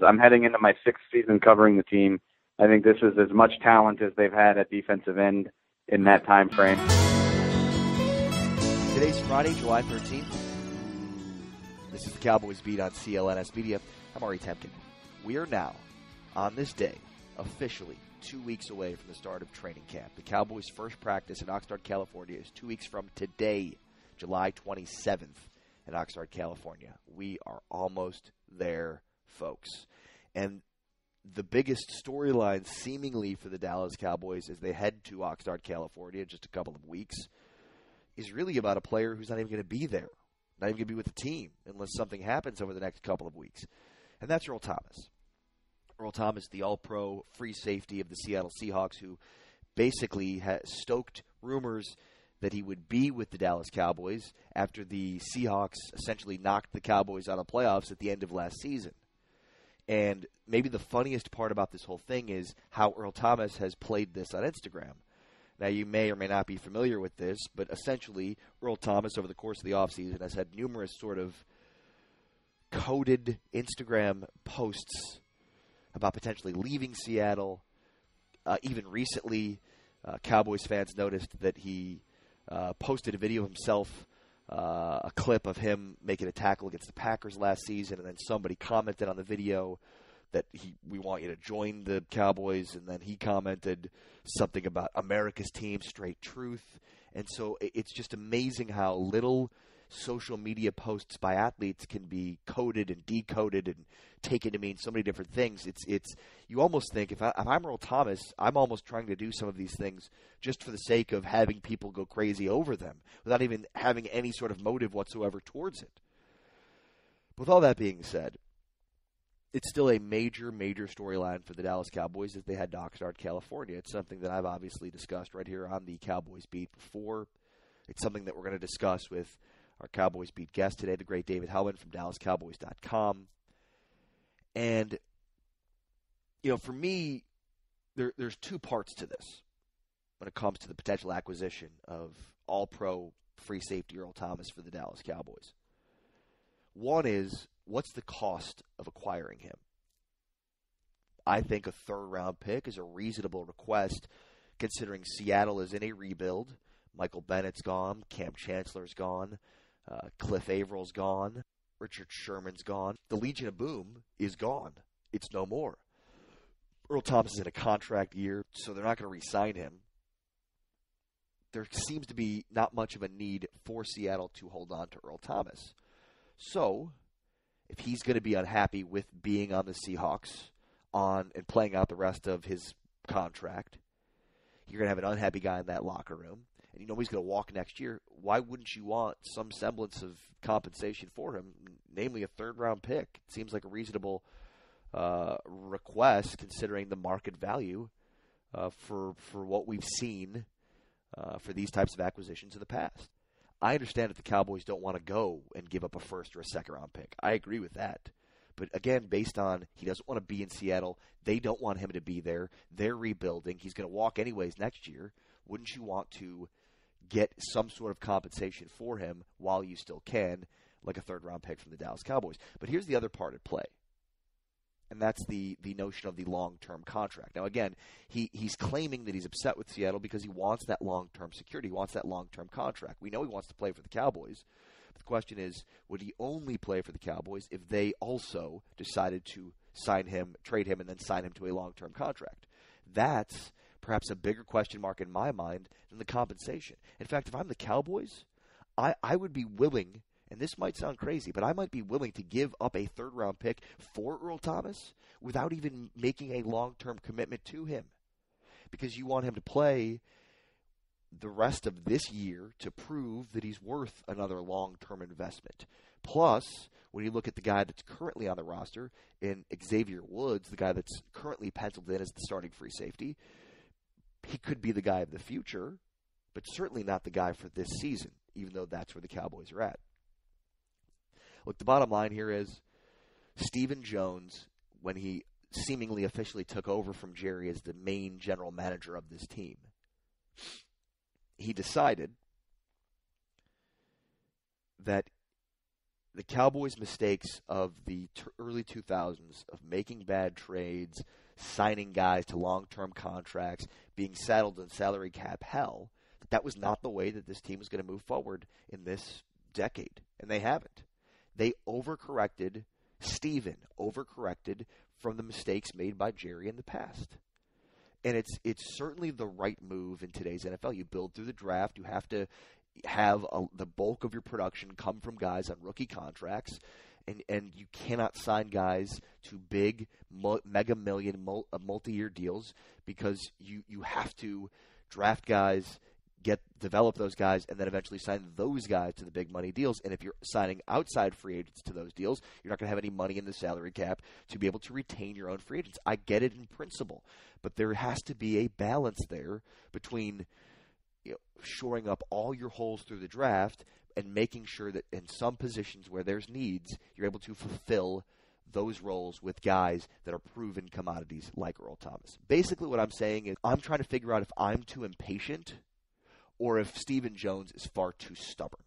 I'm heading into my 6th season covering the team. I think this is as much talent as they've had at defensive end in that time frame. Today's Friday, July 13th. This is the Cowboys Beat on CLNS Media. I'm Ari Temkin. We are now, on this day, officially 2 weeks away from the start of training camp. The Cowboys' first practice in Oxnard, California is 2 weeks from today, July 27th, in Oxnard, California. We are almost there, folks. And the biggest storyline seemingly for the Dallas Cowboys as they head to Oxnard, California in just a couple of weeks is really about a player who's not even going to be there, not even going to be with the team unless something happens over the next couple of weeks. And that's Earl Thomas. Earl Thomas, the all-pro free safety of the Seattle Seahawks, who basically has stoked rumors that he would be with the Dallas Cowboys after the Seahawks essentially knocked the Cowboys out of playoffs at the end of last season. And maybe the funniest part about this whole thing is how Earl Thomas has played this on Instagram. Now, you may or may not be familiar with this, but essentially Earl Thomas, over the course of the offseason, has had numerous sort of coded Instagram posts about potentially leaving Seattle. Even recently, Cowboys fans noticed that he posted a video of himself, a clip of him making a tackle against the Packers last season, and then somebody commented on the video that we want you to join the Cowboys, and then he commented something about America's team, straight truth. And so it's just amazing how little social media posts by athletes can be coded and decoded and taken to mean so many different things. It's you almost think if I'm Earl Thomas, I'm almost trying to do some of these things just for the sake of having people go crazy over them without even having any sort of motive whatsoever towards it. With all that being said, it's still a major storyline for the Dallas Cowboys as they head to Oxnard, California. It's something that I've obviously discussed right here on the Cowboys Beat before. It's something that we're going to discuss with our Cowboys Beat guest today, the great David Helman from DallasCowboys.com. And, for me, there's two parts to this when it comes to the potential acquisition of all-pro free safety Earl Thomas for the Dallas Cowboys. One is, what's the cost of acquiring him? I think a third-round pick is a reasonable request considering Seattle is in a rebuild. Michael Bennett's gone. Cam Chancellor's gone. Cliff Avrill's gone. Richard Sherman's gone. The Legion of Boom is gone. It's no more. Earl Thomas is in a contract year, so they're not going to re-sign him. There seems to be not much of a need for Seattle to hold on to Earl Thomas. So, if he's going to be unhappy with being on the Seahawks and playing out the rest of his contract, you're going to have an unhappy guy in that locker room. And you know he's going to walk next year. Why wouldn't you want some semblance of compensation for him, namely a third-round pick? It seems like a reasonable request considering the market value for what we've seen for these types of acquisitions in the past. I understand if the Cowboys don't want to go and give up a first or a second-round pick. I agree with that. But again, based on he doesn't want to be in Seattle, they don't want him to be there. They're rebuilding. He's going to walk anyways next year. Wouldn't you want to get some sort of compensation for him while you still can, like a third-round pick from the Dallas Cowboys? But here's the other part at play, and that's the notion of the long-term contract. Now, again, he's claiming that he's upset with Seattle because he wants that long-term security. He wants that long-term contract. We know he wants to play for the Cowboys. But the question is, would he only play for the Cowboys if they also decided to sign him, trade him, and then sign him to a long-term contract? That's perhaps a bigger question mark in my mind than the compensation. In fact, if I'm the Cowboys, I would be willing, and this might sound crazy, but I might be willing to give up a third-round pick for Earl Thomas without even making a long-term commitment to him. Because you want him to play the rest of this year to prove that he's worth another long-term investment. Plus, when you look at the guy that's currently on the roster, in Xavier Woods, the guy that's currently penciled in as the starting free safety, he could be the guy of the future, but certainly not the guy for this season, even though that's where the Cowboys are at. Look, the bottom line here is Stephen Jones, when he seemingly officially took over from Jerry as the main general manager of this team, he decided that the Cowboys' mistakes of the early 2000s of making bad trades, signing guys to long-term contracts, being saddled in salary cap hell, that was not the way that this team was going to move forward in this decade, and they haven't. They overcorrected, Steven overcorrected from the mistakes made by Jerry in the past. And it's certainly the right move in today's NFL. You build through the draft. You have to have the bulk of your production come from guys on rookie contracts, and you cannot sign guys to big mega million multi-year deals because you have to draft guys, develop those guys, and then eventually sign those guys to the big money deals. And if you're signing outside free agents to those deals, you're not going to have any money in the salary cap to be able to retain your own free agents. I get it in principle, but there has to be a balance there between shoring up all your holes through the draft and making sure that in some positions where there's needs, you're able to fulfill those roles with guys that are proven commodities like Earl Thomas. Basically what I'm saying is I'm trying to figure out if I'm too impatient or if Stephen Jones is far too stubborn.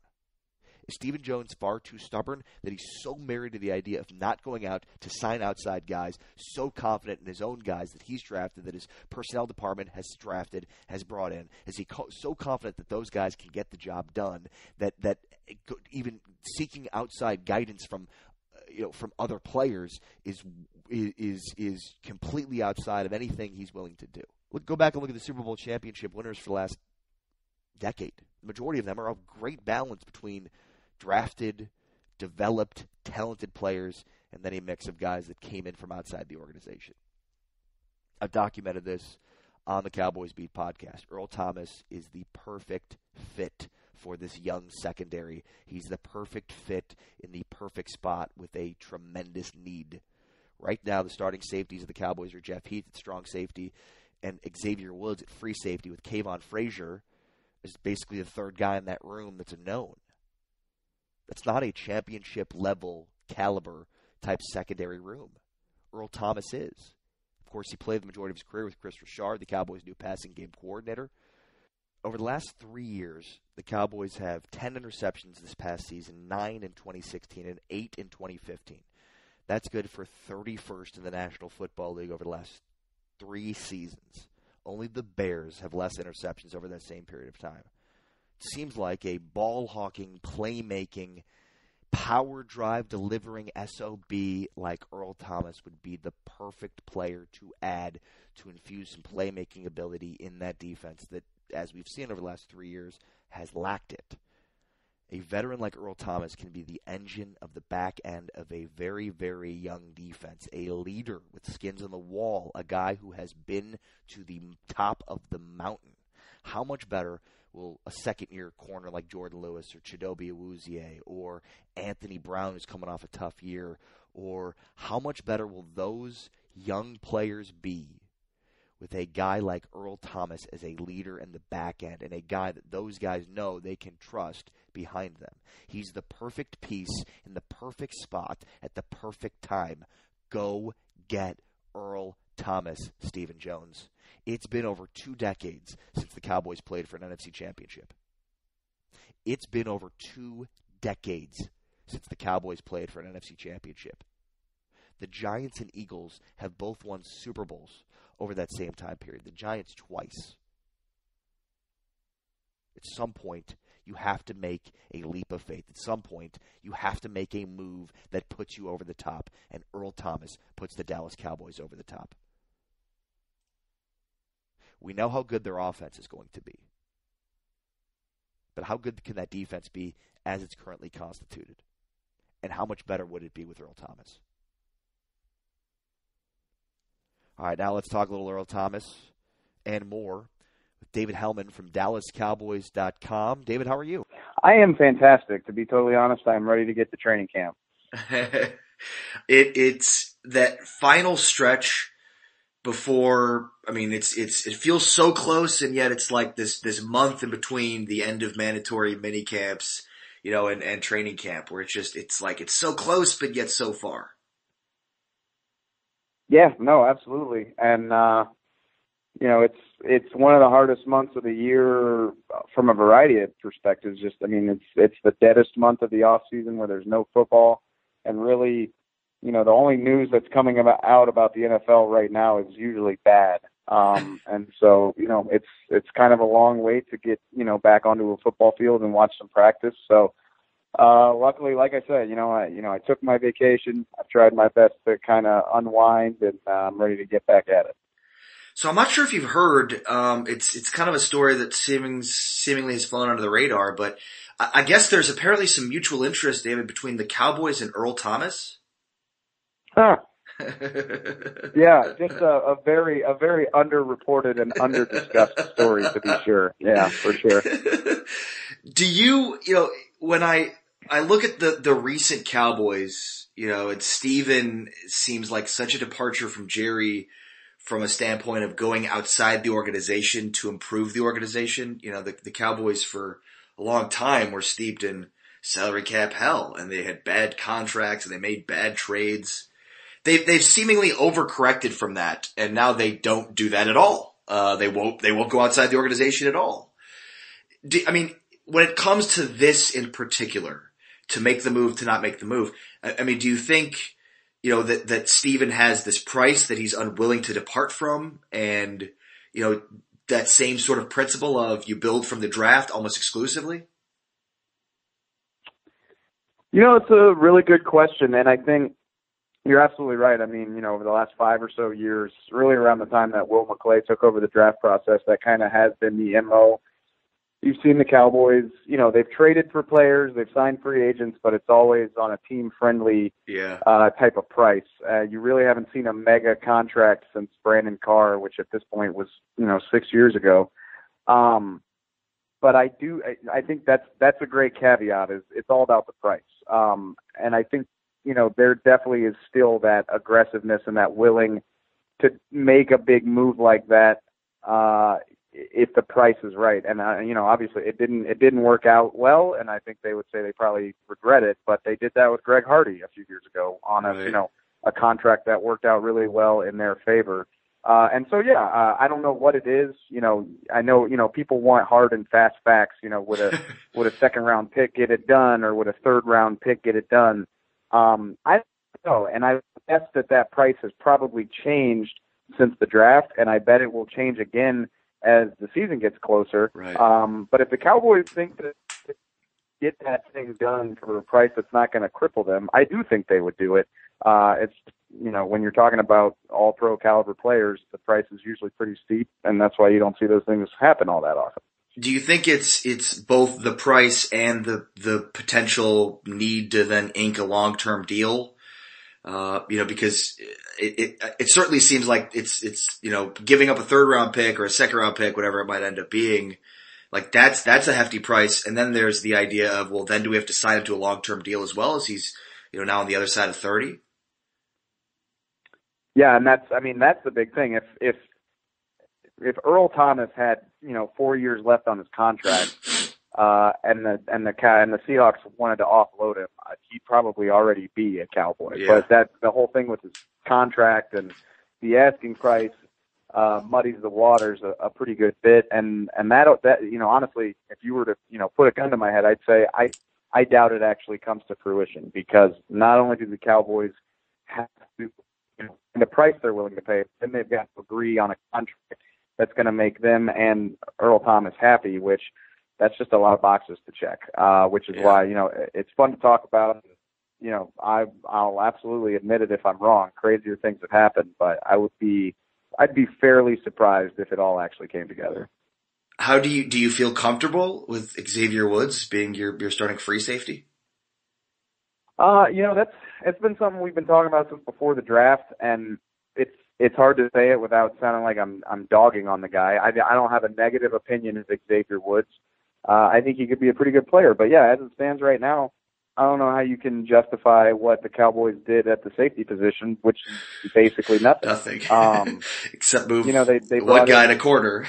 Is Stephen Jones far too stubborn that he's so married to the idea of not going out to sign outside guys, so confident in his own guys that he's drafted, that his personnel department has drafted, has brought in? Is he so confident that those guys can get the job done that even seeking outside guidance from other players is completely outside of anything he's willing to do? Go back and look at the Super Bowl championship winners for the last decade. The majority of them are a great balance between drafted, developed, talented players, and then a mix of guys that came in from outside the organization. I've documented this on the Cowboys Beat podcast. Earl Thomas is the perfect fit for this young secondary. He's the perfect fit in the perfect spot with a tremendous need. Right now, the starting safeties of the Cowboys are Jeff Heath at strong safety and Xavier Woods at free safety, with Kayvon Frazier is basically the third guy in that room that's a known. That's not a championship level caliber type secondary room. Earl Thomas is. Of course, he played the majority of his career with Chris Richard, the Cowboys' new passing game coordinator. Over the last 3 years, the Cowboys have 10 interceptions this past season, 9 in 2016 and 8 in 2015. That's good for 31st in the National Football League over the last 3 seasons. Only the Bears have less interceptions over that same period of time. It seems like a ball-hawking, playmaking, power drive delivering SOB like Earl Thomas would be the perfect player to add to infuse some playmaking ability in that defense that, as we've seen over the last 3 years, has lacked it. A veteran like Earl Thomas can be the engine of the back end of a very, very young defense, a leader with skins on the wall, a guy who has been to the top of the mountain. How much better will a second-year corner like Jordan Lewis or Chidobe Awuzie or Anthony Brown, who's coming off a tough year, or how much better will those young players be with a guy like Earl Thomas as a leader in the back end and a guy that those guys know they can trust behind them? He's the perfect piece in the perfect spot at the perfect time. Go get Earl Thomas, Stephen Jones. It's been over 2 decades since the Cowboys played for an NFC championship. It's been over 2 decades since the Cowboys played for an NFC championship. The Giants and Eagles have both won Super Bowls over that same time period. The Giants twice. At some point, you have to make a leap of faith. At some point, you have to make a move that puts you over the top, and Earl Thomas puts the Dallas Cowboys over the top. We know how good their offense is going to be. But how good can that defense be as it's currently constituted? And how much better would it be with Earl Thomas? All right, now let's talk a little Earl Thomas and more with David Helman from DallasCowboys.com. David, how are you? I am fantastic. To be totally honest, I'm ready to get to training camp. It's that final stretch before. I mean, it feels so close, and yet it's like this month in between the end of mandatory mini camps, and training camp, where it's like it's so close, but yet so far. Yeah, no, absolutely. And, it's one of the hardest months of the year from a variety of perspectives. Just, I mean, it's the deadest month of the off season where there's no football, and really, the only news that's coming out about the NFL right now is usually bad. And so, it's kind of a long wait to get, back onto a football field and watch some practice. So, luckily, like I said, I took my vacation. I've tried my best to kind of unwind, and I'm ready to get back at it. So I'm not sure if you've heard, it's kind of a story that seemingly has flown under the radar, but I guess there's apparently some mutual interest, David, between the Cowboys and Earl Thomas. Huh. Yeah, just a very underreported and underdiscussed story, to be sure. Yeah, for sure. Do you, when I look at the recent Cowboys, and Steven seems like such a departure from Jerry from a standpoint of going outside the organization to improve the organization. The Cowboys for a long time were steeped in salary cap hell, and they had bad contracts and they made bad trades. They've seemingly overcorrected from that, and now they don't do that at all. They won't go outside the organization at all. When it comes to this in particular, to make the move, to not make the move, do you think, that Steven has this price that he's unwilling to depart from, and, that same sort of principle of you build from the draft almost exclusively? It's a really good question, and I think you're absolutely right. Over the last 5 or so years, really around the time that Will McClay took over the draft process, that kind of has been the MO. You've seen the Cowboys, they've traded for players, they've signed free agents, but it's always on a team-friendly type of price. You really haven't seen a mega contract since Brandon Carr, which at this point was, 6 years ago. But I think that's a great caveat. Is it's all about the price. And I think, there definitely is still that aggressiveness and that willing to make a big move like that, if the price is right. And, obviously it didn't work out well, and I think they would say they probably regret it, but they did that with Greg Hardy a few years ago on a contract that worked out really well in their favor. And so, I don't know what it is. I know, people want hard and fast facts, would a second round pick get it done, or would a third round pick get it done? I don't know. And I guess that price has probably changed since the draft, and I bet it will change again as the season gets closer. Right. But if the Cowboys think that get that thing done for a price that's not going to cripple them, I do think they would do it. It's, when you're talking about all pro caliber players, the price is usually pretty steep, and that's why you don't see those things happen all that often. Do you think it's both the price and the potential need to then ink a long-term deal? Because it certainly seems like it's giving up a third round pick or a second round pick, whatever it might end up being, like that's a hefty price. And then there's the idea of, well, then do we have to sign him to a long-term deal as well, as he's, now on the other side of 30? Yeah. And that's the big thing. If Earl Thomas had, 4 years left on his contract, and the Seahawks wanted to offload him, he'd probably already be a Cowboy. Yeah. But the whole thing with his contract and the asking price muddies the waters a pretty good bit. And that honestly, if you were to put a gun to my head, I'd say I doubt it actually comes to fruition, because not only do the Cowboys have to the price they're willing to pay, then they've got to agree on a contract that's going to make them and Earl Thomas happy, which that's just a lot of boxes to check, which is why, it's fun to talk about. I'll absolutely admit it if I'm wrong. Crazier things have happened, but I'd be fairly surprised if it all actually came together. How do you feel comfortable with Xavier Woods being your starting free safety? It's been something we've been talking about since before the draft, and it's hard to say it without sounding like I'm dogging on the guy. I don't have a negative opinion of Xavier Woods. I think he could be a pretty good player, but as it stands right now, I don't know how you can justify what the Cowboys did at the safety position, which is basically nothing. Nothing. Except move they one guy in a corner.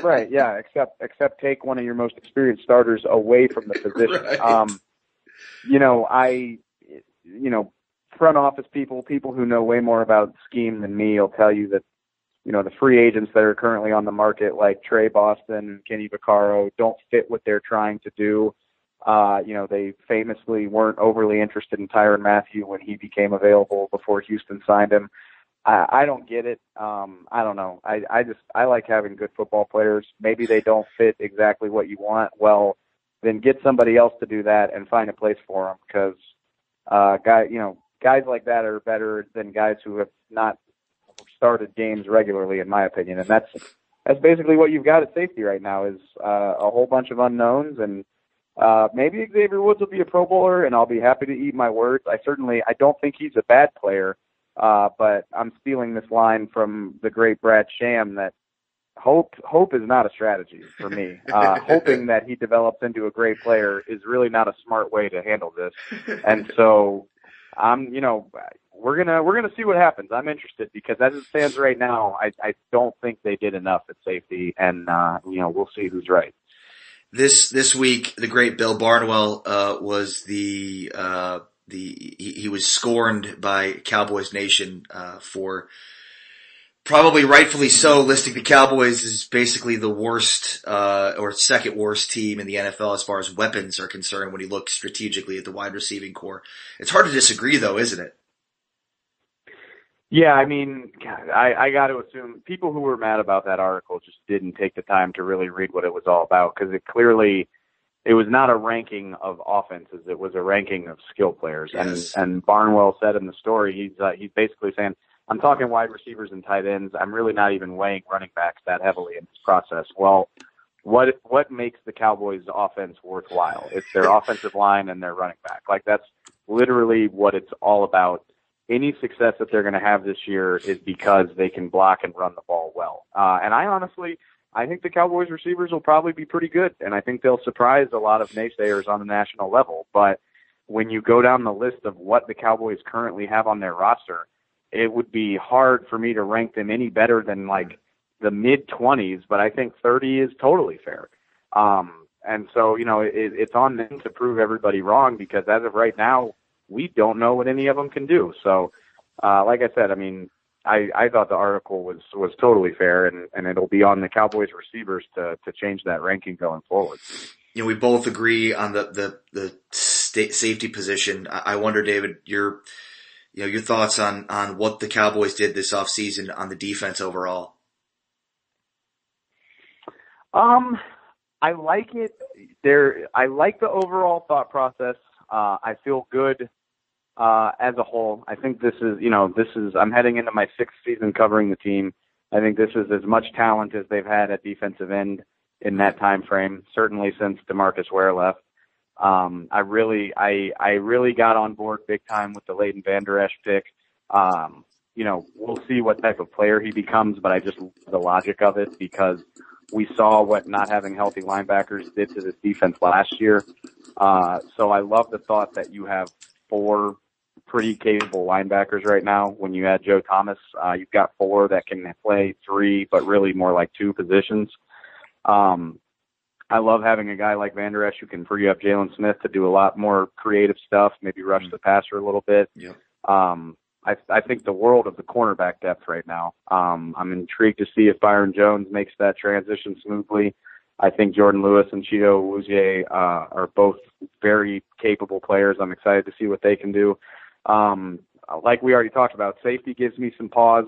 Right, yeah, except take one of your most experienced starters away from the position. Right. Front office people who know way more about scheme than me will tell you that the free agents that are currently on the market, like Trey Boston and Kenny Vaccaro, don't fit what they're trying to do. They famously weren't overly interested in Tyrann Mathieu when he became available before Houston signed him. I don't get it. I don't know. I like having good football players. Maybe they don't fit exactly what you want. Well, then get somebody else to do that and find a place for them, because guys like that are better than guys who have not started games regularly, in my opinion. And that's basically what you've got at safety right now is a whole bunch of unknowns. And maybe Xavier Woods will be a Pro Bowler, and I'll be happy to eat my words. I don't think he's a bad player, but I'm stealing this line from the great Brad Sham that hope is not a strategy for me. Hoping that he develops into a great player is really not a smart way to handle this. And so we're gonna see what happens. I'm interested because as it stands right now, I don't think they did enough at safety, and we'll see who's right. This week, the great Bill Barnwell was he was scorned by Cowboys Nation for probably rightfully so, listing the Cowboys as basically the worst or second worst team in the NFL as far as weapons are concerned when you look strategically at the wide receiving core. It's hard to disagree, though, isn't it? Yeah, I mean, I got to assume people who were mad about that article just didn't take the time to really read what it was all about, because it was not a ranking of offenses. It was a ranking of skill players. Yes. And Barnwell said in the story, he's basically saying, I'm talking wide receivers and tight ends. I'm really not even weighing running backs that heavily in this process. Well, what makes the Cowboys offense worthwhile? It's their offensive line and their running back. Like, that's literally what it's all about. Any success that they're going to have this year is because they can block and run the ball well. And I think the Cowboys receivers will probably be pretty good, and I think they'll surprise a lot of naysayers on the national level. But when you go down the list of what the Cowboys currently have on their roster, it would be hard for me to rank them any better than like the mid-20s, but I think 30 is totally fair. And so, it's on them to prove everybody wrong, because as of right now, we don't know what any of them can do. So, like I said, I mean, I thought the article was totally fair, and it'll be on the Cowboys receivers to change that ranking going forward. We both agree on the safety position. I wonder, David, your thoughts on what the Cowboys did this offseason on the defense overall. I like it. I like the overall thought process. I feel good as a whole. I think this is I'm heading into my 6th season covering the team. I think this is as much talent as they've had at defensive end in that time frame, certainly since DeMarcus Ware left. I really got on board big time with the Leighton Vander Esch pick. We'll see what type of player he becomes, but I just love the logic of it, because we saw what not having healthy linebackers did to this defense last year. So I love the thought that you have 4 pretty capable linebackers right now. When you add Joe Thomas, you've got 4 that can play 3, but really more like 2 positions. I love having a guy like Vander Esch who can free up Jalen Smith to do a lot more creative stuff, maybe rush the passer a little bit. Yeah. I think the world of the cornerback depth right now. I'm intrigued to see if Byron Jones makes that transition smoothly. I think Jordan Lewis and Chido Awuzie are both very capable players. I'm excited to see what they can do. Like we already talked about, safety gives me some pause,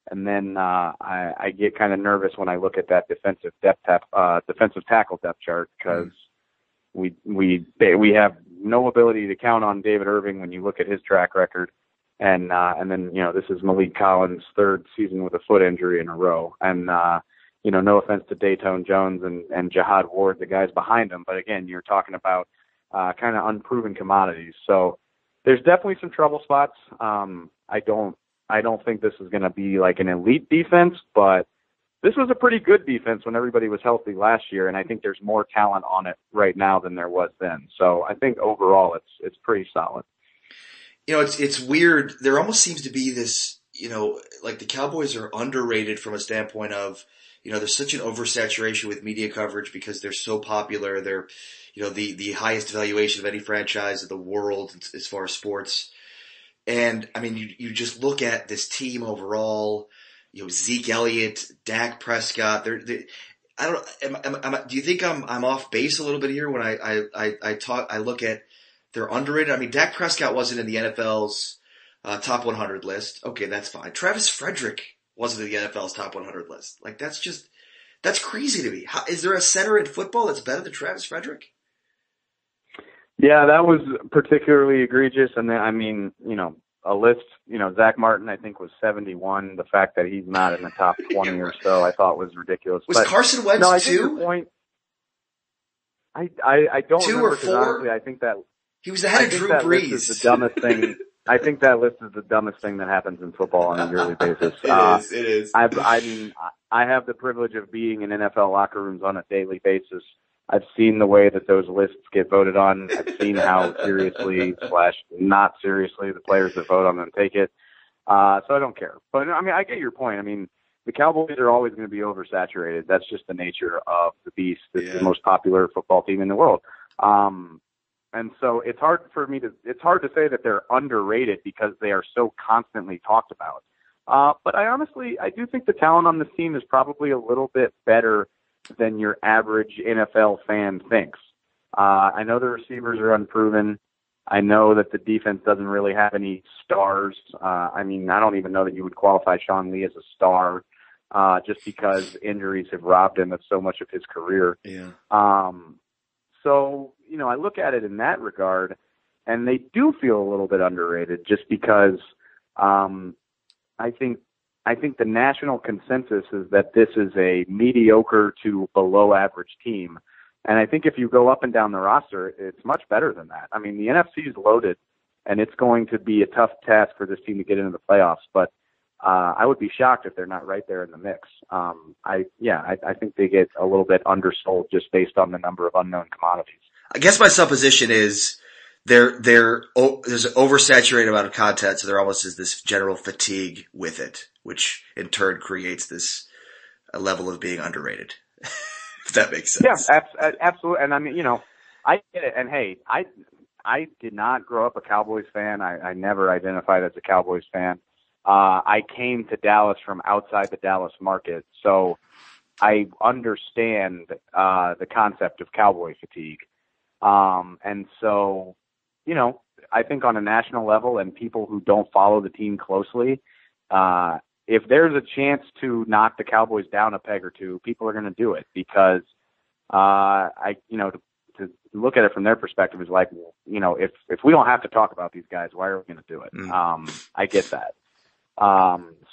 and then I get kind of nervous when I look at that defensive tackle depth chart, because we have no ability to count on David Irving when you look at his track record. And then, this is Malik Collins' 3rd season with a foot injury in a row. And, no offense to Dayton Jones and Jihad Ward, the guys behind him. But again, you're talking about kind of unproven commodities. So there's definitely some trouble spots. I don't think this is going to be like an elite defense, but this was a pretty good defense when everybody was healthy last year. And I think there's more talent on it right now than there was then. So I think overall it's pretty solid. It's weird. There almost seems to be this, like the Cowboys are underrated from a standpoint of, there's such an oversaturation with media coverage because they're so popular. They're, the highest valuation of any franchise in the world as far as sports. And I mean, you just look at this team overall, Zeke Elliott, Dak Prescott. I don't. Do you think I'm off base a little bit here when I look at they're underrated? I mean, Dak Prescott wasn't in the NFL's top 100 list. Okay, that's fine. Travis Frederick wasn't in the NFL's top 100 list. Like that's crazy to me. Is there a center in football that's better than Travis Frederick? Yeah, that was particularly egregious. And then, I mean, a list, Zach Martin, I think, was 71. The fact that he's not in the top 20 or so, I thought was ridiculous. Was Carson Wentz I two? Your point, I don't two remember, or four? honestly, I think that he was ahead of Drew that Brees. List is the dumbest thing. I think that list is the dumbest thing that happens in football on a yearly basis. It is. I have the privilege of being in NFL locker rooms on a daily basis. I've seen the way that those lists get voted on. I've seen how seriously / not seriously the players that vote on them take it. So I don't care. But, I mean, I get your point. I mean, the Cowboys are always going to be oversaturated. That's just the nature of the beast. It's the most popular football team in the world. And so it's hard to say that they're underrated because they are so constantly talked about. But I do think the talent on this team is probably a little bit better than your average NFL fan thinks. I know the receivers are unproven. I know that the defense doesn't really have any stars. I mean, I don't even know that you would qualify Sean Lee as a star, just because injuries have robbed him of so much of his career. Yeah. So, I look at it in that regard, and they do feel a little bit underrated just because I think the national consensus is that this is a mediocre to below average team. And I think if you go up and down the roster, it's much better than that. I mean, the NFC is loaded, and it's going to be a tough task for this team to get into the playoffs. But I would be shocked if they're not right there in the mix. I think they get a little bit undersold just based on the number of unknown commodities. I guess my supposition is there's an oversaturated amount of content, so there almost is this general fatigue with it, which in turn creates this level of being underrated. If that makes sense. Yeah, absolutely. And I mean, I get it. And hey, I did not grow up a Cowboys fan. I never identified as a Cowboys fan. I came to Dallas from outside the Dallas market, so I understand the concept of Cowboy fatigue. And so, I think on a national level and people who don't follow the team closely, if there's a chance to knock the Cowboys down a peg or two, people are going to do it because, to look at it from their perspective is like, if we don't have to talk about these guys, why are we going to do it? I get that.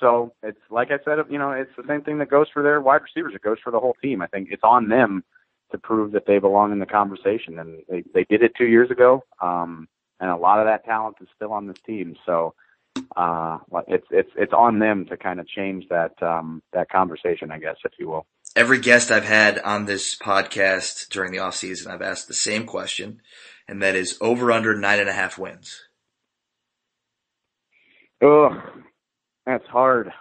So it's like I said, it's the same thing that goes for their wide receivers. It goes for the whole team. I think it's on them to prove that they belong in the conversation. And they did it 2 years ago. And a lot of that talent is still on this team. So, it's on them to kind of change that conversation, I guess, if you will. Every guest I've had on this podcast during the offseason, I've asked the same question, and that is over under 9.5 wins. Oh, that's hard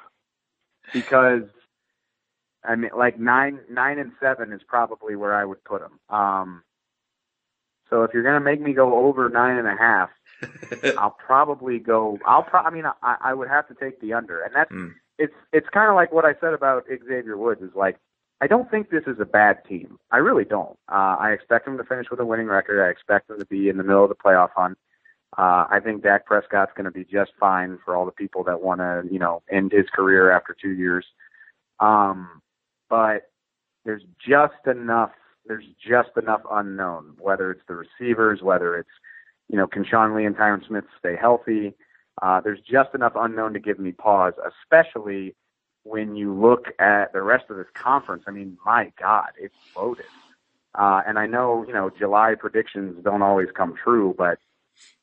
because I mean, like 9 and 7 is probably where I would put them. So if you're going to make me go over 9.5, I'll probably go. I would have to take the under, and that's it's kind of like what I said about Xavier Woods. Is like I don't think this is a bad team. I really don't. I expect them to finish with a winning record. I expect them to be in the middle of the playoff hunt. I think Dak Prescott's going to be just fine for all the people that want to, end his career after 2 years. But there's just enough unknown, whether it's the receivers, whether it's, can Sean Lee and Tyron Smith stay healthy? There's just enough unknown to give me pause, especially when you look at the rest of this conference. I mean, my God, it's loaded. And I know, July predictions don't always come true, but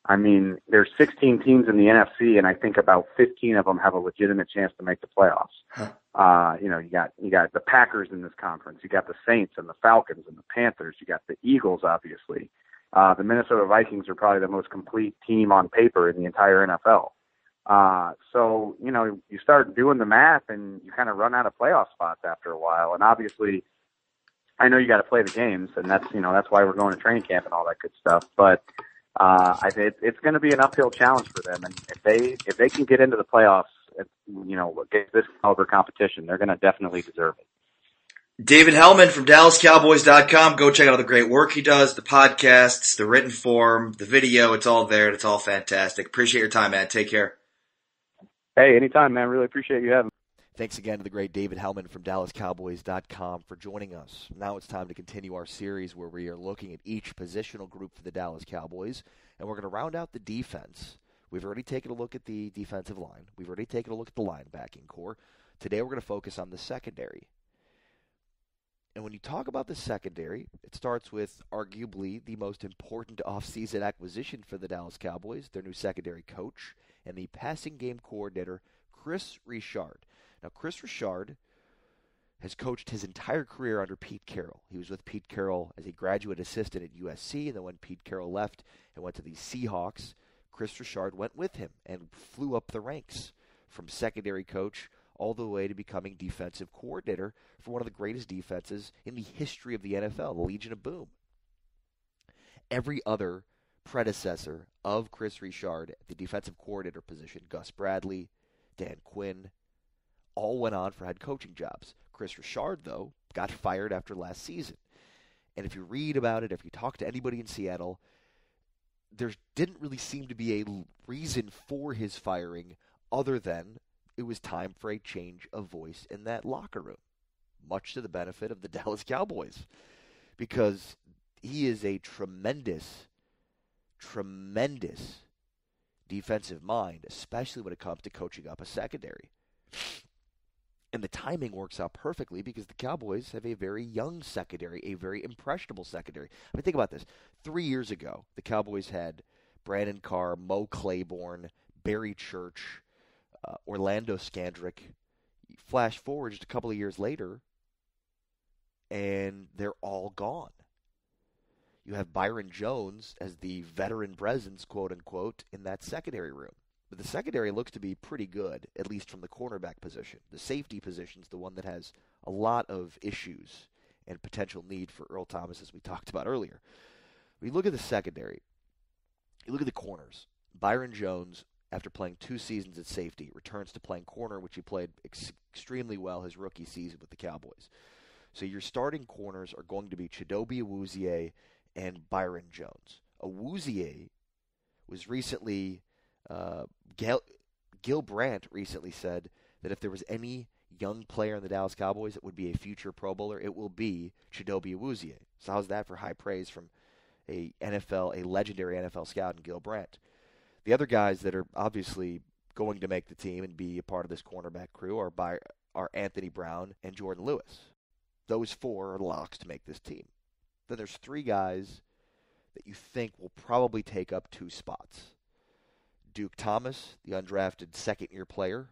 I mean, there's 16 teams in the NFC, and I think about 15 of them have a legitimate chance to make the playoffs. You got the Packers in this conference. You got the Saints and the Falcons and the Panthers. You got the Eagles, obviously. The Minnesota Vikings are probably the most complete team on paper in the entire NFL. So, you start doing the math and you kind of run out of playoff spots after a while. And obviously, I know you got to play the games, and that's why we're going to training camp and all that good stuff. But it's going to be an uphill challenge for them. And if they can get into the playoffs against this caliber competition. They're going to definitely deserve it. David Helman from DallasCowboys.com. Go check out all the great work he does, the podcasts, the written form, the video. It's all there, and it's all fantastic. Appreciate your time, man. Take care. Hey, anytime, man. Really appreciate you having me. Thanks again to the great David Helman from DallasCowboys.com for joining us. Now it's time to continue our series where we are looking at each positional group for the Dallas Cowboys, and we're going to round out the defense. We've already taken a look at the defensive line. We've already taken a look at the linebacking core. Today we're going to focus on the secondary. And when you talk about the secondary, it starts with arguably the most important offseason acquisition for the Dallas Cowboys, their new secondary coach, and the passing game coordinator, Chris Richard. Now, Chris Richard has coached his entire career under Pete Carroll. He was with Pete Carroll as a graduate assistant at USC, and then when Pete Carroll left and went to the Seahawks, Chris Richard went with him and flew up the ranks from secondary coach all the way to becoming defensive coordinator for one of the greatest defenses in the history of the NFL, the Legion of Boom. Every other predecessor of Chris Richard at the defensive coordinator position, Gus Bradley, Dan Quinn, all went on for head coaching jobs. Chris Richard, though, got fired after last season. And if you read about it, if you talk to anybody in Seattle, there didn't really seem to be a reason for his firing other than it was time for a change of voice in that locker room, much to the benefit of the Dallas Cowboys, because he is a tremendous defensive mind, especially when it comes to coaching up a secondary. And the timing works out perfectly because the Cowboys have a very young secondary, a very impressionable secondary. I mean, think about this. 3 years ago, the Cowboys had Brandon Carr, Mo Claiborne, Barry Church, Orlando Scandrick. Flash forward just a couple of years later, and they're all gone. You have Byron Jones as the veteran presence, quote-unquote, in that secondary room. But the secondary looks to be pretty good, at least from the cornerback position. The safety position is the one that has a lot of issues and potential need for Earl Thomas, as we talked about earlier. When you look at the secondary, you look at the corners. Byron Jones, after playing 2 seasons at safety, returns to playing corner, which he played extremely well his rookie season with the Cowboys. So your starting corners are going to be Chidobe Awuzie and Byron Jones. Awuzie was recently... Gil Brandt recently said that if there was any young player in the Dallas Cowboys that would be a future Pro Bowler, it will be Chidobe Awuzie. So how's that for high praise from a legendary NFL scout in Gil Brandt? The other guys that are obviously going to make the team and be a part of this cornerback crew are Anthony Brown and Jordan Lewis. Those 4 are locks to make this team. Then there's 3 guys that you think will probably take up 2 spots. Duke Thomas, the undrafted second-year player.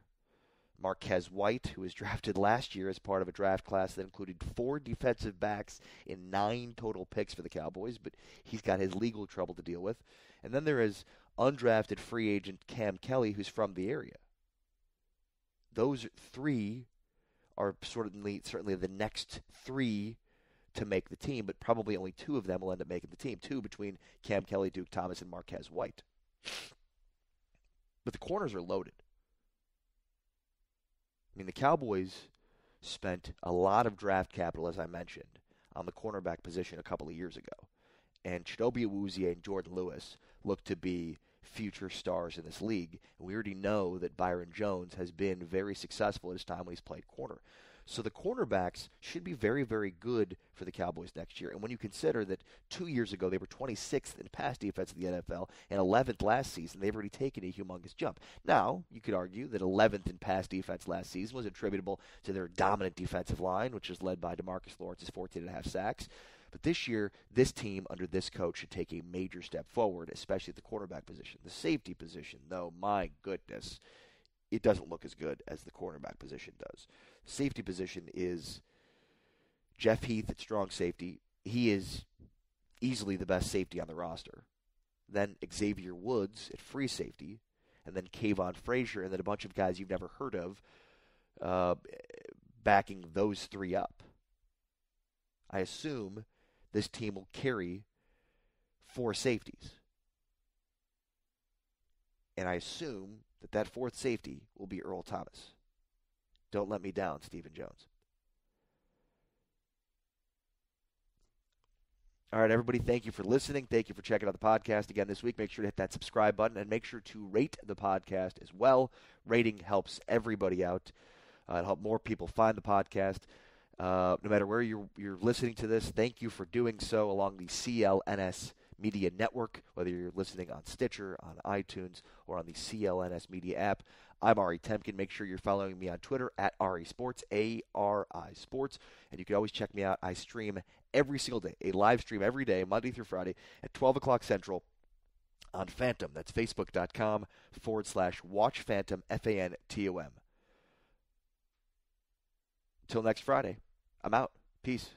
Marquez White, who was drafted last year as part of a draft class that included 4 defensive backs in 9 total picks for the Cowboys, but he's got his legal trouble to deal with. And then there is undrafted free agent Cam Kelly, who's from the area. Those 3 are certainly the next 3 to make the team, but probably only 2 of them will end up making the team. 2 between Cam Kelly, Duke Thomas, and Marquez White. But the corners are loaded. I mean, the Cowboys spent a lot of draft capital, as I mentioned, on the cornerback position a couple of years ago. And Chidobe Awuzie and Jordan Lewis look to be future stars in this league. And we already know that Byron Jones has been very successful at his time when he's played corner. So the cornerbacks should be very, very good for the Cowboys next year. And when you consider that 2 years ago they were 26th in pass defense in the NFL and 11th last season, they've already taken a humongous jump. Now, you could argue that 11th in pass defense last season was attributable to their dominant defensive line, which was led by DeMarcus Lawrence's 14.5 sacks. But this year, this team under this coach should take a major step forward, especially at the quarterback position. The safety position, though, my goodness, it doesn't look as good as the cornerback position does. Safety position is Jeff Heath at strong safety. He is easily the best safety on the roster. Then Xavier Woods at free safety. And then Kayvon Frazier, and then a bunch of guys you've never heard of backing those 3 up. I assume this team will carry 4 safeties. And I assume that fourth safety will be Earl Thomas. Don't let me down, Stephen Jones. All right, everybody, thank you for listening. Thank you for checking out the podcast again this week. Make sure to hit that subscribe button and make sure to rate the podcast as well. Rating helps everybody out. It'll help more people find the podcast. No matter where you're listening to this, thank you for doing so along the CLNS Media Network, whether you're listening on Stitcher, on iTunes, or on the CLNS Media app. I'm Ari Temkin. Make sure you're following me on Twitter at Ari Sports, A-R-I Sports. And you can always check me out. I stream every single day, a live stream every day, Monday through Friday at 12 o'clock Central on Phantom. That's facebook.com/Watch Phantom, Phantom. Till next Friday, I'm out. Peace.